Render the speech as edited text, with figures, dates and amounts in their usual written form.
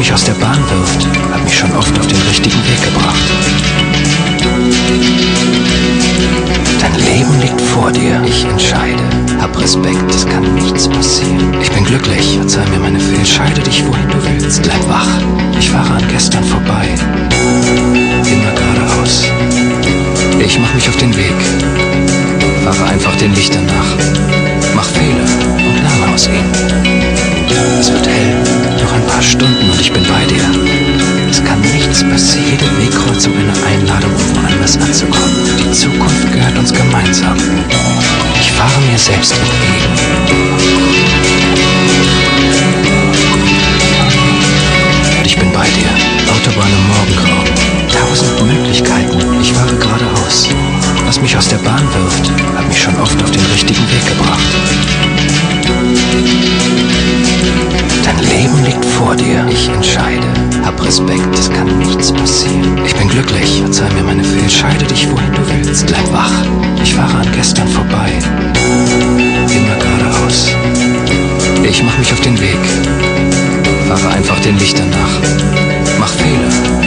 mich aus der Bahn wirft, hat mich schon oft auf den richtigen Weg gebracht. Dein Leben liegt vor dir, ich entscheide. Hab Respekt, es kann nichts passieren. Ich bin glücklich, verzeih mir meine Fehler. Entscheide dich, wohin du willst, bleib wach. Ich fahre an gestern vorbei, immer geradeaus. Ich mach mich auf den Weg, fahre einfach den Lichtern nach. Mach Fehler und lerne aus ihnen. Es wird hell, noch ein paar Stunden und ich bin bei dir. Es kann nichts passieren. Jede Wegkreuzung eine Einladung, um woanders anzukommen. Die Zukunft gehört uns gemeinsam. Ich fahre mir selbst entgegen. Ich bin bei dir. Autobahn im Morgengrau. 1000 Möglichkeiten. Ich fahre geradeaus. Was mich aus der Bahn wirft, hat mich schon oft auf den richtigen Weg gebracht. Dein Leben liegt vor dir, ich entscheide. Hab Respekt, es kann nichts passieren. Ich bin glücklich, verzeih mir meine Fehler. Entscheide dich, wohin du willst, bleib wach. Ich fahre an gestern vorbei, immer geradeaus. Ich mach mich auf den Weg, fahre einfach den Lichtern nach. Mach Fehler